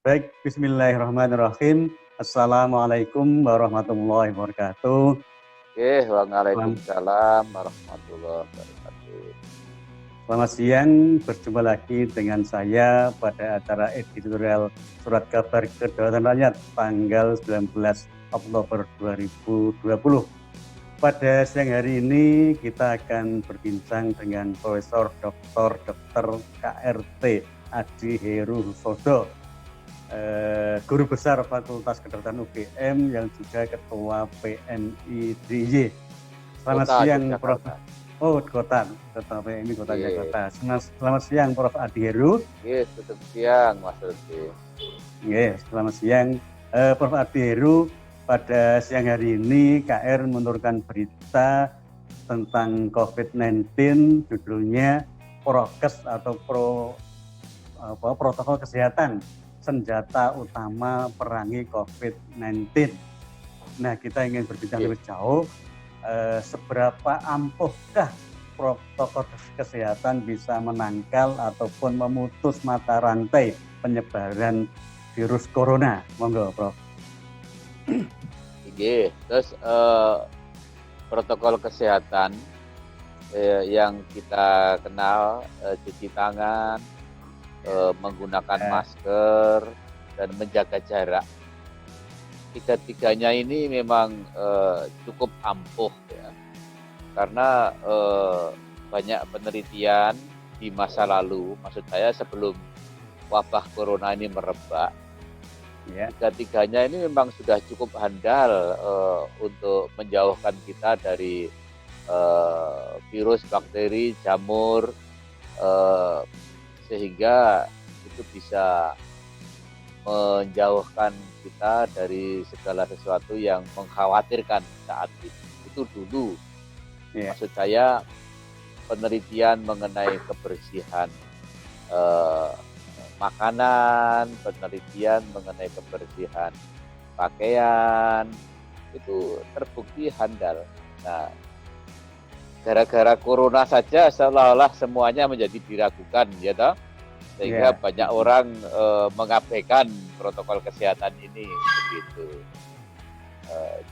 Baik, bismillahirrahmanirrahim. Assalamualaikum warahmatullahi wabarakatuh. Waalaikumsalam warahmatullahi wabarakatuh. Selamat siang, berjumpa lagi dengan saya pada acara editorial Surat Kabar Kedaulatan Rakyat tanggal 19 Oktober 2020. Pada siang hari ini kita akan berbincang dengan Profesor Dr. KRT Adi Heru Husodo, Guru Besar Fakultas Kedokteran UGM yang juga Ketua PMI DIY. Selamat siang, Prof. Oh, Kota PMI Kota Jakarta. Selamat siang, Prof. Adi Heru. Selamat siang, Mas Lutfi. Selamat siang, Prof. Adi Heru. Pada siang hari ini KR menurunkan berita tentang COVID-19, judulnya Prokes atau protokol kesehatan senjata utama perangi COVID-19. Nah, kita ingin berbincang lebih jauh, seberapa ampuhkah protokol kesehatan bisa menangkal ataupun memutus mata rantai penyebaran virus corona. Monggo, Prof. Terus protokol kesehatan yang kita kenal, cuci tangan, menggunakan masker, dan menjaga jarak. Tiga-tiganya ini memang cukup ampuh ya, karena banyak penelitian di masa lalu, maksud saya sebelum wabah corona ini merebak, tiga-tiganya ini memang sudah cukup handal untuk menjauhkan kita dari virus, bakteri, jamur, sehingga itu bisa menjauhkan kita dari segala sesuatu yang mengkhawatirkan saat itu dulu. Maksud saya penelitian mengenai kebersihan makanan, penelitian mengenai kebersihan pakaian, itu terbukti handal. Nah, gara-gara corona saja seolah-olah semuanya menjadi diragukan, ya toh? Sehingga banyak orang mengabaikan protokol kesehatan ini, begitu.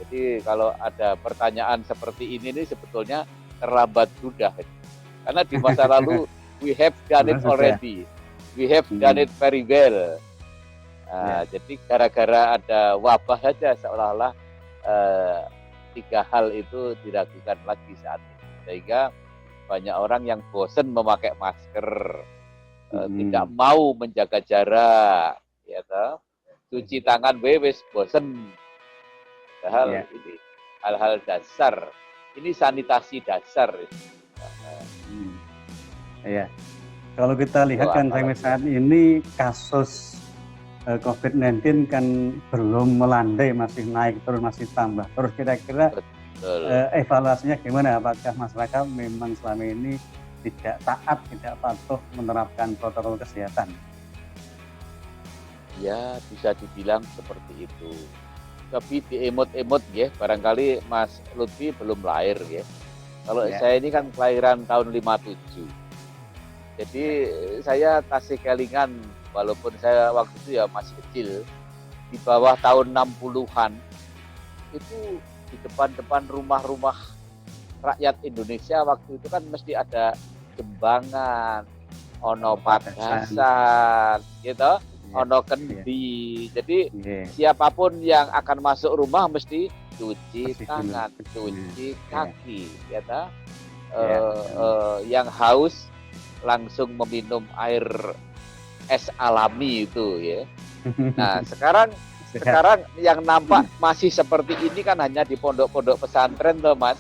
Jadi kalau ada pertanyaan seperti ini sebetulnya terlambat sudah, karena di masa lalu we have done it already. We have done it very well. Jadi gara-gara ada wabah saja seolah-olah tiga hal itu diragukan lagi saat ini. Sehingga banyak orang yang bosan memakai masker, tidak mau menjaga jarak, ya toh? Cuci tangan wis bosan. Ini hal-hal dasar. Ini sanitasi dasar. Kalau kita lihat kan sampai saat ini kasus COVID-19 kan belum melandai, masih naik terus, masih tambah terus. Kira-kira evaluasinya gimana? Apakah masyarakat memang selama ini tidak taat, tidak patuh menerapkan protokol kesehatan? Ya, bisa dibilang seperti itu. Tapi di emot-emot ya, barangkali Mas Lutfi belum lahir ya. Kalau saya ini kan kelahiran tahun 57. Jadi saya tasih kelingan, walaupun saya waktu itu ya masih kecil, di bawah tahun 60-an, itu di depan-depan rumah-rumah rakyat Indonesia waktu itu kan mesti ada jembangan, ono padasan, gitu, ono kendi. Jadi siapapun yang akan masuk rumah mesti cuci tangan, cuci kaki, gitu. Yang haus langsung meminum air es alami itu ya. Nah, sekarang yang nampak masih seperti ini kan hanya di pondok-pondok pesantren toh, Mas.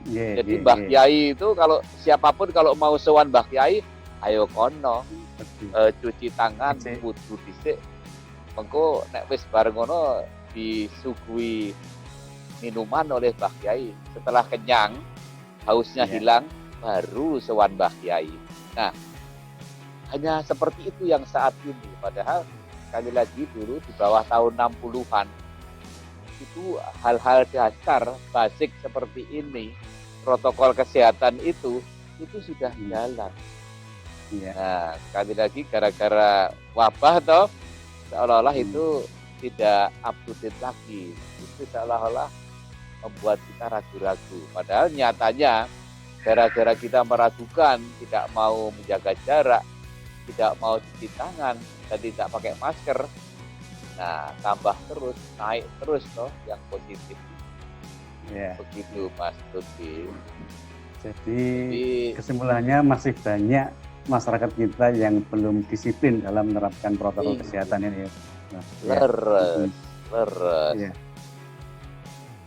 Jadi Mbah Kiai itu kalau siapapun kalau mau sowan Mbah Kiai, ayo kono cuci tangan, wudu dhisik. Mengko nek wis bareng ngono disuguhi minuman oleh Mbah Kiai. Setelah kenyang, hausnya hilang, baru sowan Mbah Kiai. Nah, hanya seperti itu yang saat ini. Padahal sekali lagi dulu di bawah tahun 60-an itu hal-hal dasar basic seperti ini, protokol kesehatan itu sudah jalan. Nah, sekali lagi gara-gara wabah toh, seolah-olah itu tidak up to date lagi. Itu seolah-olah membuat kita ragu-ragu. Padahal nyatanya gara-gara kita meragukan, tidak mau menjaga jarak, tidak mau cuci tangan, dan tidak pakai masker, nah tambah terus, naik terus toh yang positif. Begitu Mas Lutfi. Jadi kesimpulannya masih banyak masyarakat kita yang belum disiplin dalam menerapkan protokol kesehatan ini. Leres.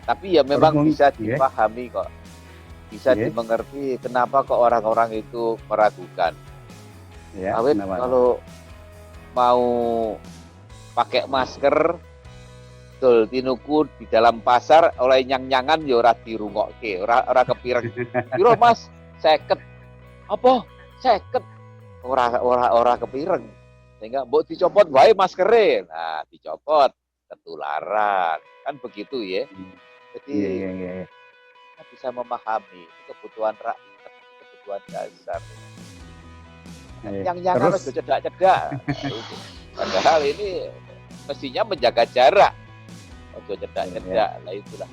Tapi ya memang bisa dipahami kok. Bisa dimengerti kenapa kok orang-orang itu meragukan. Awet kalau mau pakai masker dol tinuku di dalam pasar oleh nyang-nyangan ya ora dirungokke, ora kepireng. Piro Mas? 50. Apa? 50. Ora kepireng. Sehingga mbok dicopot wae maskere. Nah, dicopot ketularan. Kan begitu ya. Jadi kita bisa memahami itu kebutuhan rakyat, kebutuhan dasar. Yang harus cedak-cedak. Padahal ini mestinya menjaga jarak. Ojo cedak-cedak, lah itulah.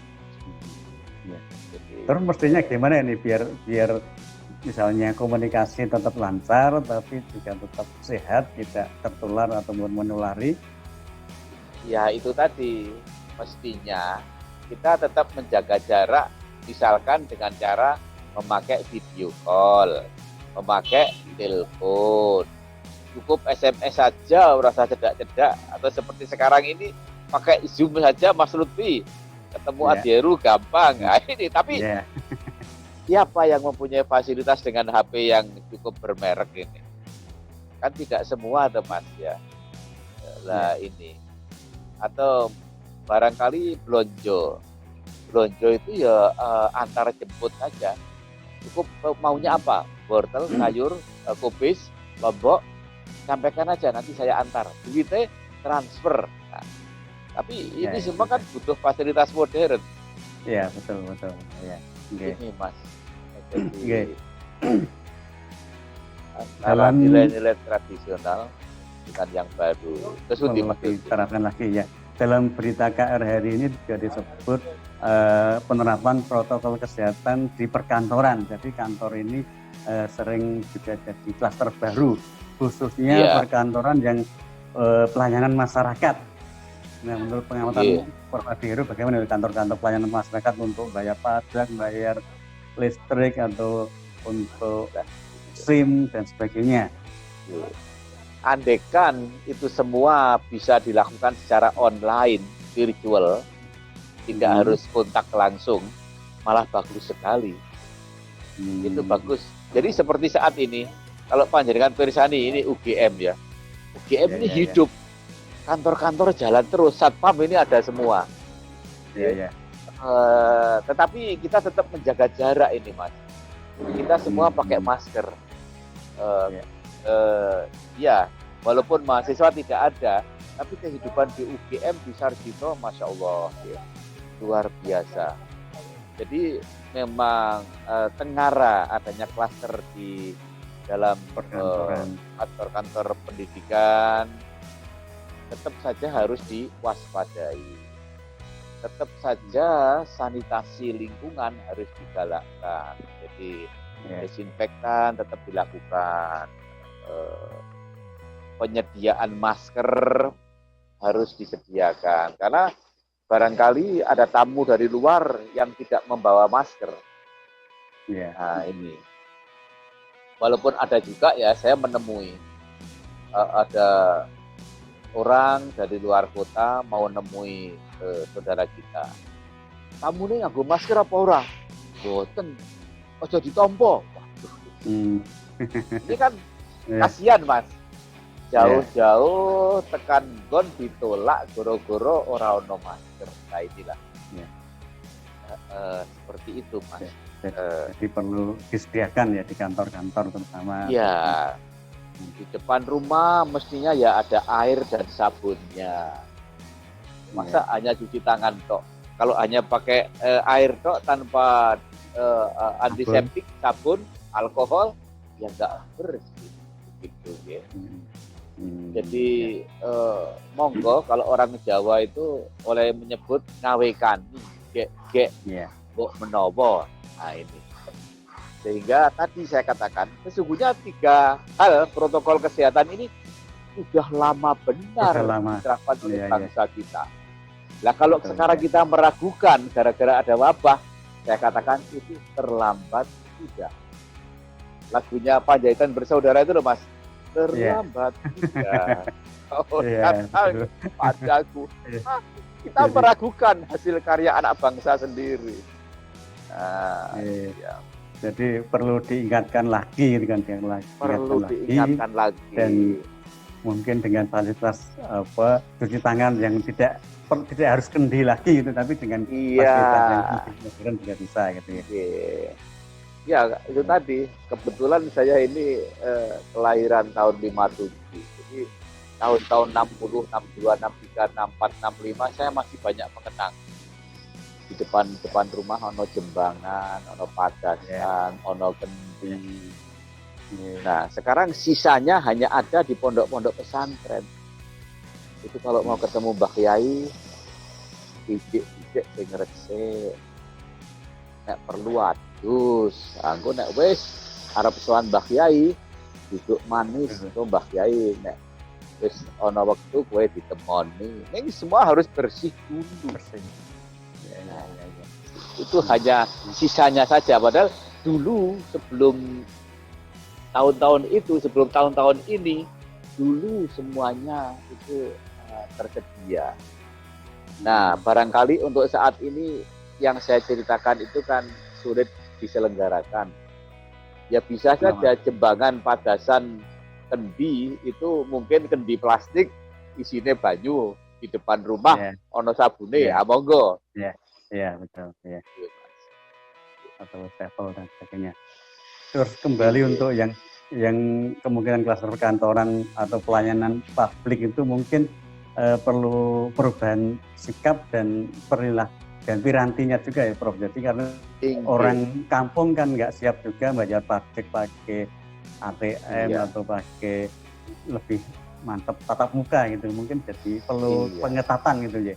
Jadi, terus mestinya gimana ini biar misalnya komunikasi tetap lancar, tapi juga tetap sehat, tidak tertular atau menulari? Ya itu tadi, mestinya kita tetap menjaga jarak, misalkan dengan cara memakai video call, memakai telepon, cukup SMS saja, rasa cedak-cedak, atau seperti sekarang ini pakai Zoom saja Mas Lutfi, ketemu Adieru gampang. Nah, ini tapi siapa yang mempunyai fasilitas dengan HP yang cukup bermerek ini? Kan tidak semua teman ya. Lah ini. Atau barangkali blonjo itu ya antar jemput saja. Cukup maunya apa? Wortel, sayur, kubis, lombok, sampaikan aja nanti saya antar. Duitnya transfer. Nah, tapi ini semua kan butuh fasilitas modern. Iya, betul. Ya. Ini Mas. Jadi antara nilai-nilai tradisional dengan yang baru. Terus diterapkan lagi ya. Dalam berita KR hari ini juga disebut penerapan protokol kesehatan di perkantoran. Jadi kantor ini sering juga jadi klaster baru, khususnya perkantoran yang pelayanan masyarakat. Nah, menurut pengamatan Prof. Adieru, bagaimana kantor-kantor pelayanan masyarakat untuk bayar pajak, bayar listrik, atau untuk SIM dan sebagainya? Andaikan itu semua bisa dilakukan secara online, virtual, tidak harus kontak langsung, malah bagus sekali. Itu bagus. Jadi seperti saat ini, kalau panjenengan pirsani ini UGM ya, UGM ini hidup. Kantor-kantor jalan terus, satpam ini ada semua. Tetapi kita tetap menjaga jarak ini, Mas. Kita semua pakai masker. Walaupun mahasiswa tidak ada, tapi kehidupan di UGM di Sarjito, Masya Allah, ya, luar biasa. Jadi memang tengara adanya klaster di dalam kantor-kantor pendidikan, tetap saja harus diwaspadai. Tetap saja sanitasi lingkungan harus digalakkan. Jadi desinfektan tetap dilakukan. Penyediaan masker harus disediakan. Karena barangkali ada tamu dari luar yang tidak membawa masker. Nah ini. Walaupun ada juga ya, saya menemui ada orang dari luar kota mau nemui saudara kita. Kamu nih nganggo masker apa ora? Boten. Aja ditampa. Waduh. Ini kan kasihan, Mas. Jauh-jauh tekan gon ditolak goro-goro ora ono masker. Nah inilah. Seperti itu, Mas. Jadi perlu disediakan ya di kantor-kantor terutama. Iya. Di depan rumah mestinya ya ada air dan sabunnya. Masa hanya cuci tangan tok? Kalau hanya pakai air tok tanpa antiseptik, sabun, alkohol, ya nggak bersih. Begitu ya. Jadi monggo kalau orang Jawa itu oleh menyebut ngawekan, gek mbok menowo. Nah ini. Sehingga tadi saya katakan sesungguhnya 3 hal protokol kesehatan ini sudah lama benar diterapkan oleh bangsa kita. Lah kalau sekarang kita meragukan gara-gara ada wabah, saya katakan itu terlambat sudah. Lagunya Panjaitan Bersaudara itu loh Mas, terlambat sudah. Katakan padaku, kita meragukan hasil karya anak bangsa sendiri. Nah, ya. Jadi perlu diingatkan lagi, perlu diingatkan lagi. Dan mungkin dengan fasilitas cuci tangan yang tidak harus kendi lagi gitu, tapi dengan fasilitas yang lebih modern juga bisa gitu ya. Ya itu tadi kebetulan saya ini kelahiran tahun 57. Jadi tahun-tahun 60, 62, 63, 64, 65 saya masih banyak mengenang. Di depan rumah ono jembangan, ono padasan, ono kendi. Nah, sekarang sisanya hanya ada di pondok-pondok pesantren. Itu kalau mau ketemu Mbah Kyai, ijik-ijik sing resik. Nek perlu adus, anggo nek wis arep sowan Mbah Kyai, duduk manis itu Mbah Kyai. Nek wis ono wektu kowe ditemoni. Ini semua harus bersih dulu. Itu hanya sisanya saja, padahal dulu sebelum tahun-tahun ini dulu semuanya itu tersedia. Nah, barangkali untuk saat ini yang saya ceritakan itu kan sulit diselenggarakan. Ya bisa saja jembangan, padasan, kendi itu mungkin kendi plastik isinya banyu di depan rumah, ono sabune, monggo. Iya betul. Ya. Atau travel dan sebagainya. Terus kembali untuk yang kemungkinan klaster perkantoran atau pelayanan publik itu mungkin perlu perubahan sikap dan perilaku dan pirantinya juga ya Prof. Jadi karena orang kampung kan nggak siap juga bayar pajak pakai ATM atau pakai lebih mantap tatap muka gitu. Mungkin jadi perlu pengetatan gitu ya.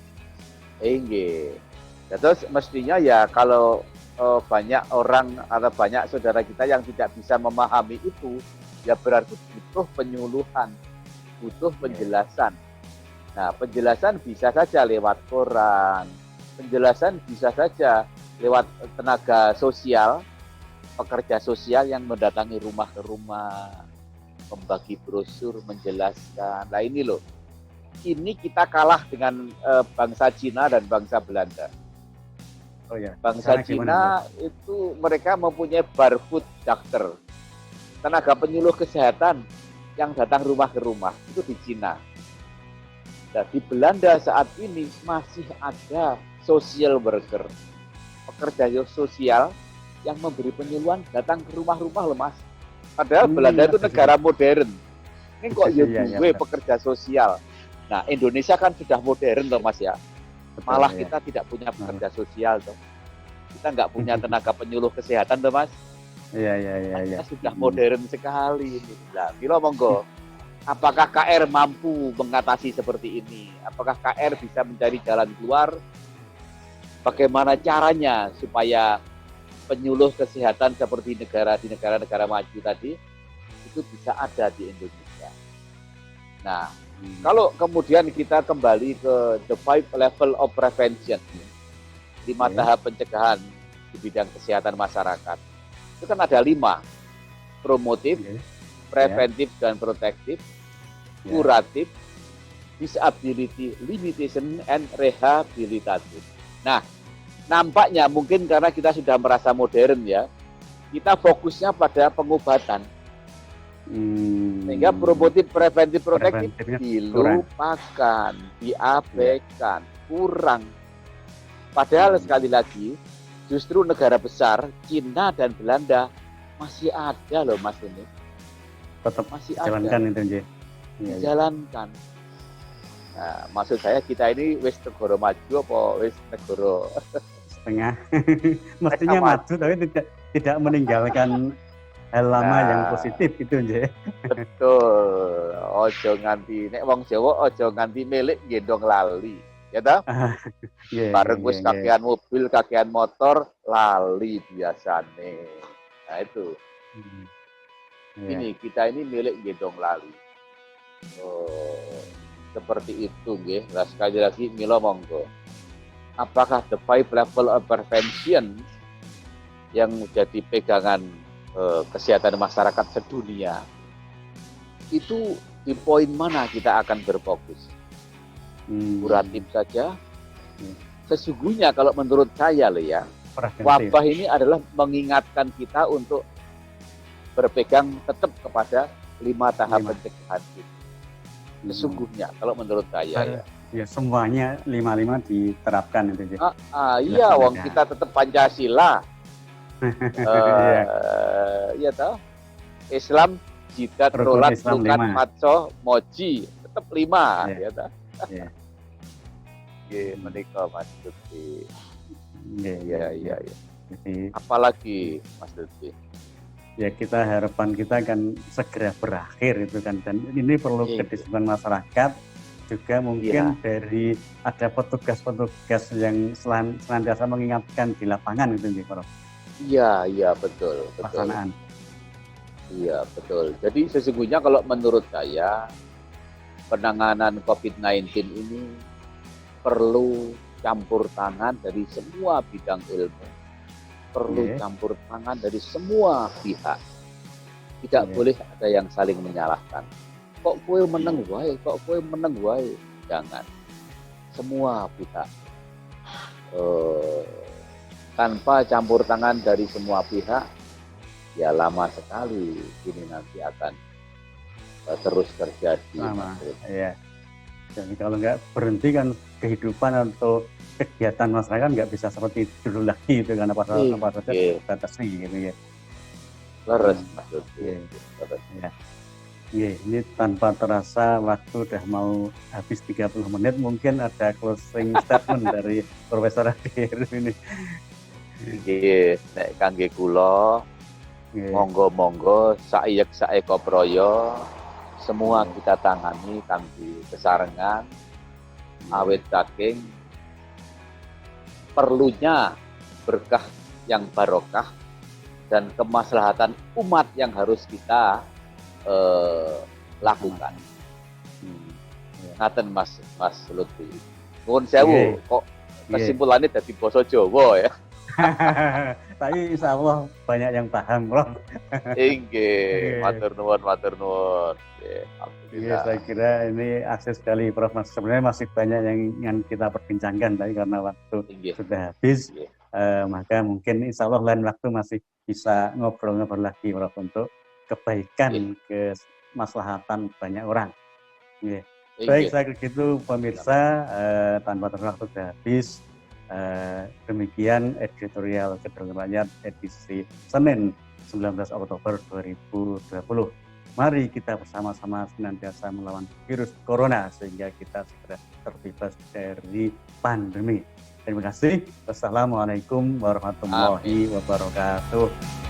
Ya, terus mestinya ya kalau banyak orang atau banyak saudara kita yang tidak bisa memahami itu, ya berarti butuh penyuluhan, butuh penjelasan. Nah, penjelasan bisa saja lewat koran, penjelasan bisa saja lewat tenaga sosial, pekerja sosial yang mendatangi rumah ke rumah, membagi brosur, menjelaskan. Nah ini loh, ini kita kalah dengan bangsa Cina dan bangsa Belanda. Bangsa Cina itu mereka mempunyai barefoot doctor, tenaga penyuluh kesehatan yang datang rumah ke rumah, itu di Cina. Nah, di Belanda saat ini masih ada social worker, pekerja sosial yang memberi penyuluhan datang ke rumah-rumah loh Mas. Padahal Belanda itu negara modern. Ini kok pekerja sosial. Nah, Indonesia kan sudah modern loh Mas ya. Malah kita tidak punya pekerja sosial toh. Kita nggak punya tenaga penyuluh kesehatan toh Mas. Kita sudah modern sekali ini. Nah, Milo monggo. Apakah KR mampu mengatasi seperti ini? Apakah KR bisa mencari jalan keluar? Bagaimana caranya supaya penyuluh kesehatan seperti di negara-negara maju tadi itu bisa ada di Indonesia. Nah, kalau kemudian kita kembali ke the 5 level of prevention, 5 tahap pencegahan di bidang kesehatan masyarakat, itu kan ada 5, promotif, preventif dan protektif, kuratif, disability limitation, and rehabilitatif. Nah, nampaknya mungkin karena kita sudah merasa modern ya, kita fokusnya pada pengobatan. Sehingga promotif, preventif, protektif dilupakan, diabaikan, kurang. Padahal sekali lagi, justru negara besar, Cina dan Belanda masih ada loh Mas ini. Tetap masih dijalankan itu ya. Dijalankan. Nah, maksud saya kita ini wis negara maju apa wis negara setengah? Mestinya maju tapi tidak meninggalkan hal lama yang Nah, positif itu nggih. betul. Ojo nganti nek wong Jawa ojo nganti milik gendong lali. Ya toh? Nggih, nggih, Bareng nggih, wis nggih. kakean mobil, kakean motor, lali biasane. Nah itu. Hmm, iya. Ini kita ini milik gendong lali. Oh, seperti itu nggih. Nah, sekali lagi mila monggo. Apakah the five level of prevention yang menjadi pegangan kesehatan masyarakat sedunia itu di poin mana kita akan berfokus? Kuratif saja. Sesungguhnya kalau menurut saya loh ya, Preventif. wabah ini adalah mengingatkan kita untuk berpegang tetap kepada 5 tahap pencegahan itu. Sesungguhnya kalau menurut saya ya semuanya 5 diterapkan itu. Iya, wong kita tetap Pancasila. Iya toh. Islam jidat rolat lukat maco moji tetap 5 ya toh. Nggih menika Mas Lutfi. Iya. Jadi apalagi Mas Lutfi? Ya harapan kita kan segera berakhir itu kan, dan ini perlu kedisiplinan masyarakat juga mungkin dari ada petugas-petugas yang senantiasa mengingatkan di lapangan itu nih Prof. Iya betul. Pelaksanaan. Iya betul. Jadi sesungguhnya kalau menurut saya penanganan COVID-19 ini perlu campur tangan dari semua bidang ilmu. Perlu campur tangan dari semua pihak. Tidak boleh ada yang saling menyalahkan. Kok kue meneng wae, jangan. Semua pihak. Tanpa campur tangan dari semua pihak, ya lama sekali ini nanti akan terus terjadi. Iya. Jadi kalau nggak berhenti kan kehidupan atau kegiatan masyarakat nggak bisa seperti dulu lagi itu karena pada batasi gitu ya. Leres maksudnya. Ini tanpa terasa waktu udah mau habis 30 menit, mungkin ada closing statement dari Profesor Adir ini. Nek kangge kula monggo saek koproyo semua kita tangani kanthi kesarengan awet saking perlunya berkah yang barokah dan kemaslahatan umat yang harus kita lakukan. Ngaten Mas Lutfi. Nuwun sewu kok kesimpulannya dadi basa Jawa ya. Tapi insya Allah banyak yang paham, Prof. Inggih, matur nuwun. Iya, saya kira ini akses sekali, Prof. Sebenarnya masih banyak yang kita perbincangkan, tapi karena waktu sudah habis, maka mungkin insya Allah lain waktu masih bisa ngobrol-ngobrol lagi, Prof, untuk kebaikan, kemaslahatan banyak orang. Baik, saya begitu pemirsa, tanpa terwaktu sudah habis. Demikian editorial Kedokteran Rakyat edisi Senin 19 Oktober 2020. Mari kita bersama-sama senantiasa melawan virus corona sehingga kita segera terbebas dari pandemi. Terima kasih. Wassalamualaikum warahmatullahi wabarakatuh.